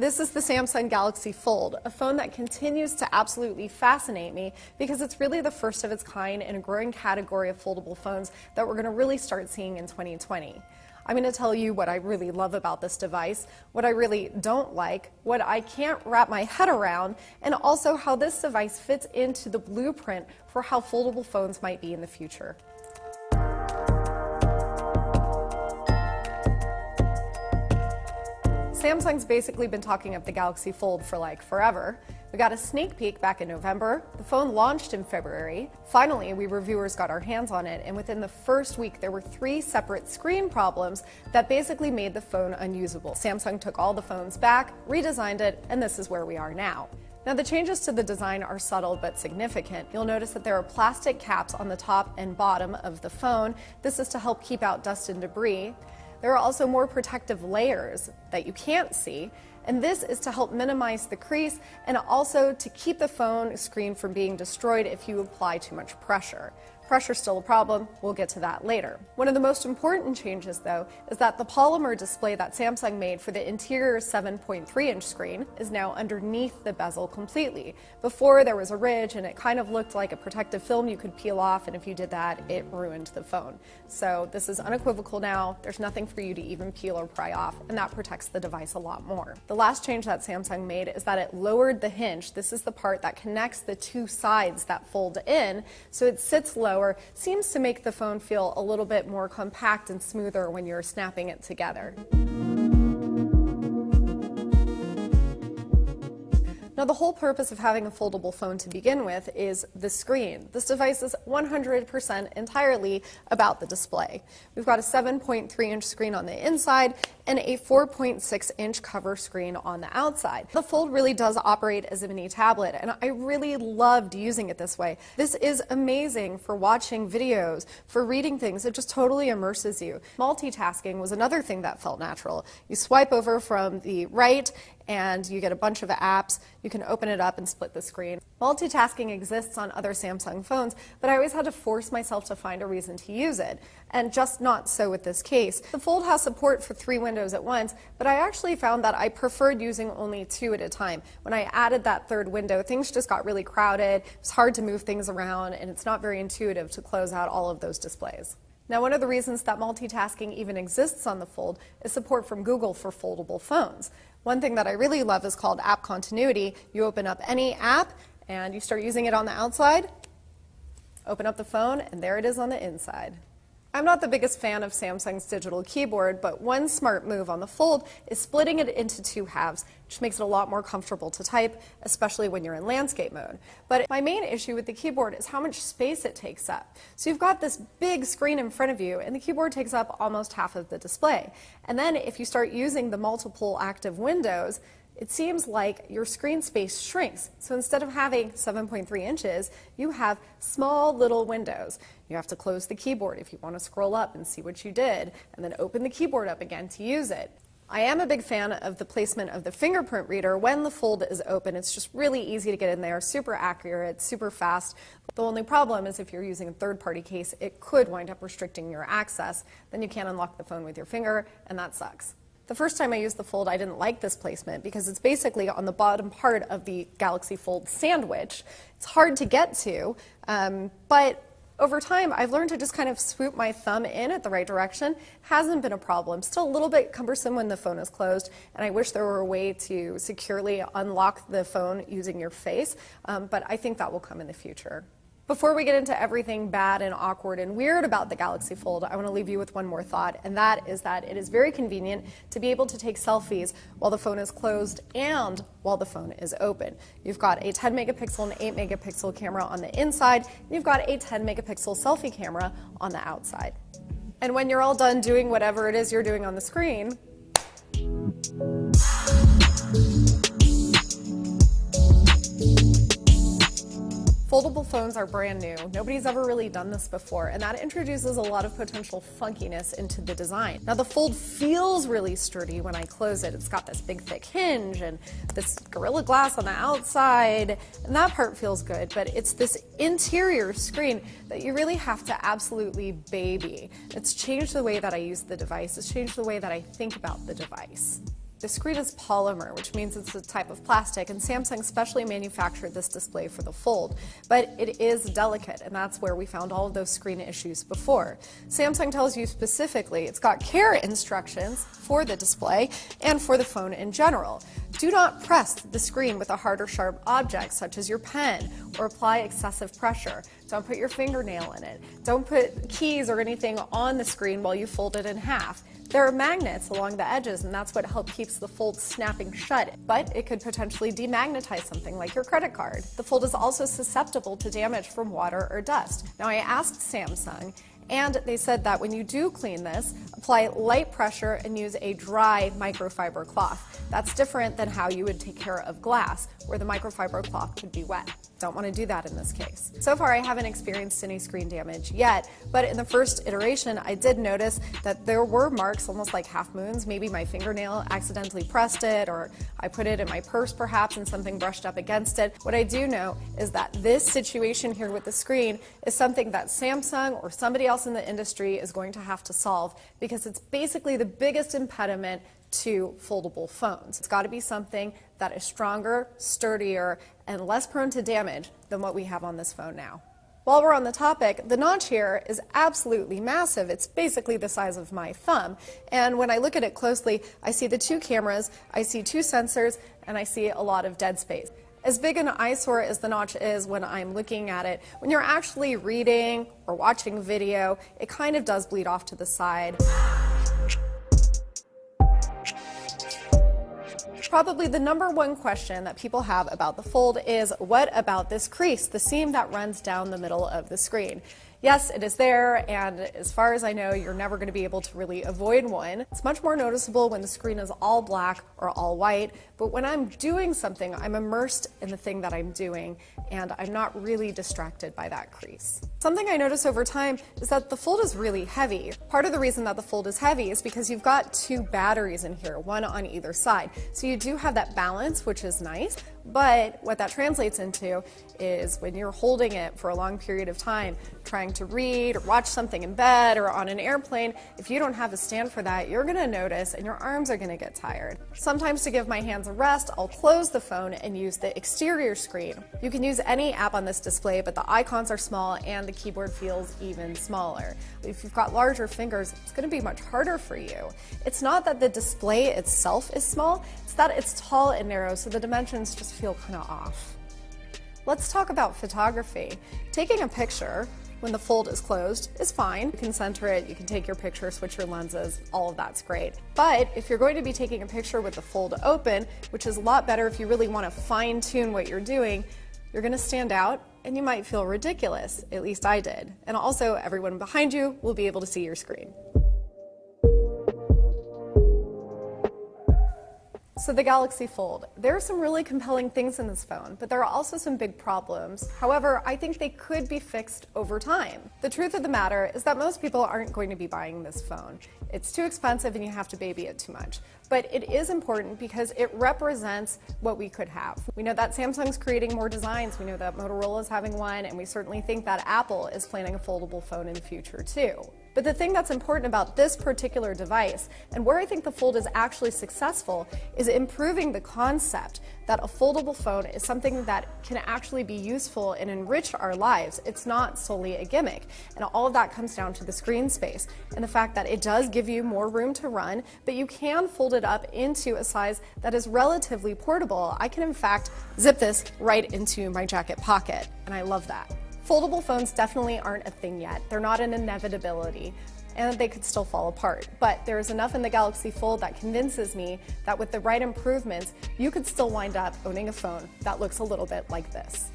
This is the Samsung Galaxy Fold, a phone that continues to absolutely fascinate me because it's really the first of its kind in a growing category of foldable phones that we're going to really start seeing in 2020. I'm going to tell you what I really love about this device, what I really don't like, what I can't wrap my head around, and also how this device fits into the blueprint for how foldable phones might be in the future. Samsung's basically been talking up the Galaxy Fold for like forever. We got a sneak peek back in November, the phone launched in February. Finally, we reviewers got our hands on it, and within the first week there were 3 separate screen problems that basically made the phone unusable. Samsung took all the phones back, redesigned it, and this is where we are now. Now the changes to the design are subtle but significant. You'll notice that there are plastic caps on the top and bottom of the phone. This is to help keep out dust and debris. There are also more protective layers that you can't see, and this is to help minimize the crease and also to keep the phone screen from being destroyed if you apply too much pressure. Pressure's still a problem, we'll get to that later. One of the most important changes, though, is that the polymer display that Samsung made for the interior 7.3-inch screen is now underneath the bezel completely. Before, there was a ridge and it kind of looked like a protective film you could peel off, and if you did that, it ruined the phone. So this is unequivocal now, there's nothing for you to even peel or pry off, and that protects the device a lot more. The last change that Samsung made is that it lowered the hinge. This is the part that connects the 2 sides that fold in, so it sits low. Seems to make the phone feel a little bit more compact and smoother when you're snapping it together. Now, the whole purpose of having a foldable phone to begin with is the screen. This device is 100% entirely about the display. We've got a 7.3-inch screen on the inside and a 4.6-inch cover screen on the outside. The Fold really does operate as a mini tablet, and I really loved using it this way. This is amazing for watching videos, for reading things. It just totally immerses you. Multitasking was another thing that felt natural. You swipe over from the right and you get a bunch of apps. You can open it up and split the screen. Multitasking exists on other Samsung phones, but I always had to force myself to find a reason to use it, and just not so with this case. The Fold has support for 3 windows at once, but I actually found that I preferred using only 2 at a time. When I added that 3rd window, things just got really crowded, it's hard to move things around, and it's not very intuitive to close out all of those displays. Now, one of the reasons that multitasking even exists on the Fold is support from Google for foldable phones. One thing that I really love is called app continuity. You open up any app and you start using it on the outside, open up the phone, and there it is on the inside. I'm not the biggest fan of Samsung's digital keyboard, but one smart move on the Fold is splitting it into 2 halves, which makes it a lot more comfortable to type, especially when you're in landscape mode. But my main issue with the keyboard is how much space it takes up. So you've got this big screen in front of you, and the keyboard takes up almost half of the display. And then if you start using the multiple active windows, it seems like your screen space shrinks. So instead of having 7.3 inches, you have small little windows. You have to close the keyboard if you want to scroll up and see what you did, and then open the keyboard up again to use it. I am a big fan of the placement of the fingerprint reader when the Fold is open. It's just really easy to get in there, super accurate, super fast. The only problem is if you're using a third-party case, it could wind up restricting your access. Then you can't unlock the phone with your finger, and that sucks. The first time I used the Fold, I didn't like this placement because it's basically on the bottom part of the Galaxy Fold sandwich. It's hard to get to, but over time, I've learned to just kind of swoop my thumb in at the right direction. Hasn't been a problem. Still a little bit cumbersome when the phone is closed, and I wish there were a way to securely unlock the phone using your face, but I think that will come in the future. Before we get into everything bad and awkward and weird about the Galaxy Fold, I want to leave you with one more thought, and that is that it is very convenient to be able to take selfies while the phone is closed and while the phone is open. You've got a 10 megapixel and 8 megapixel camera on the inside, and you've got a 10 megapixel selfie camera on the outside. And when you're all done doing whatever it is you're doing on the screen, foldable phones are brand new. Nobody's ever really done this before, and that introduces a lot of potential funkiness into the design. Now, the Fold feels really sturdy when I close it. It's got this big, thick hinge and this Gorilla Glass on the outside, and that part feels good, but it's this interior screen that you really have to absolutely baby. It's changed the way that I use the device. It's changed the way that I think about the device. The screen is polymer, which means it's a type of plastic, and Samsung specially manufactured this display for the Fold. But it is delicate, and that's where we found all of those screen issues before. Samsung tells you specifically it's got care instructions for the display and for the phone in general. Do not press the screen with a hard or sharp object, such as your pen, or apply excessive pressure. Don't put your fingernail in it. Don't put keys or anything on the screen while you fold it in half. There are magnets along the edges, and that's what helps keeps the Fold snapping shut, but it could potentially demagnetize something like your credit card. The Fold is also susceptible to damage from water or dust. Now, I asked Samsung, and they said that when you do clean this, apply light pressure and use a dry microfiber cloth. That's different than how you would take care of glass, where the microfiber cloth could be wet. Don't want to do that in this case. So far, I haven't experienced any screen damage yet, but in the first iteration, I did notice that there were marks, almost like half moons. Maybe my fingernail accidentally pressed it, or I put it in my purse perhaps and something brushed up against it. What I do know is that this situation here with the screen is something that Samsung or somebody else in the industry is going to have to solve, because it's basically the biggest impediment to foldable phones. It's got to be something that is stronger, sturdier, and less prone to damage than what we have on this phone now. While we're on the topic, the notch here is absolutely massive. It's basically the size of my thumb. And when I look at it closely, I see the two cameras, I see two sensors, and I see a lot of dead space. As big an eyesore as the notch is when I'm looking at it, when you're actually reading or watching video, it kind of does bleed off to the side. Probably the number one question that people have about the Fold is, what about this crease, the seam that runs down the middle of the screen? Yes, it is there, and as far as I know, you're never going to be able to really avoid one. It's much more noticeable when the screen is all black or all white, but when I'm doing something, I'm immersed in the thing that I'm doing, and I'm not really distracted by that crease. Something I notice over time is that the Fold is really heavy. Part of the reason that the Fold is heavy is because you've got two batteries in here, one on either side. So you do have that balance, which is nice, but what that translates into is when you're holding it for a long period of time, trying to read or watch something in bed or on an airplane, if you don't have a stand for that, you're going to notice and your arms are going to get tired. Sometimes to give my hands a rest, I'll close the phone and use the exterior screen. You can use any app on this display, but the icons are small and the keyboard feels even smaller. If you've got larger fingers, it's going to be much harder for you. It's not that the display itself is small, it's that it's tall and narrow, so the dimensions just feel kind of off. Let's talk about photography. Taking a picture when the Fold is closed is fine. You can center it, you can take your picture, switch your lenses, all of that's great. But if you're going to be taking a picture with the Fold open, which is a lot better if you really want to fine-tune what you're doing, you're going to stand out and you might feel ridiculous. At least I did. And also, everyone behind you will be able to see your screen. So the Galaxy Fold. There are some really compelling things in this phone, but there are also some big problems. However, I think they could be fixed over time. The truth of the matter is that most people aren't going to be buying this phone. It's too expensive and you have to baby it too much. But it is important because it represents what we could have. We know that Samsung's creating more designs, we know that Motorola is having one, and we certainly think that Apple is planning a foldable phone in the future too. But the thing that's important about this particular device, and where I think the Fold is actually successful, is improving the concept that a foldable phone is something that can actually be useful and enrich our lives. It's not solely a gimmick. And all of that comes down to the screen space and the fact that it does give you more room to run, but you can fold it up into a size that is relatively portable. I can in fact zip this right into my jacket pocket, and I love that. Foldable phones definitely aren't a thing yet. They're not an inevitability, and they could still fall apart. But there is enough in the Galaxy Fold that convinces me that with the right improvements, you could still wind up owning a phone that looks a little bit like this.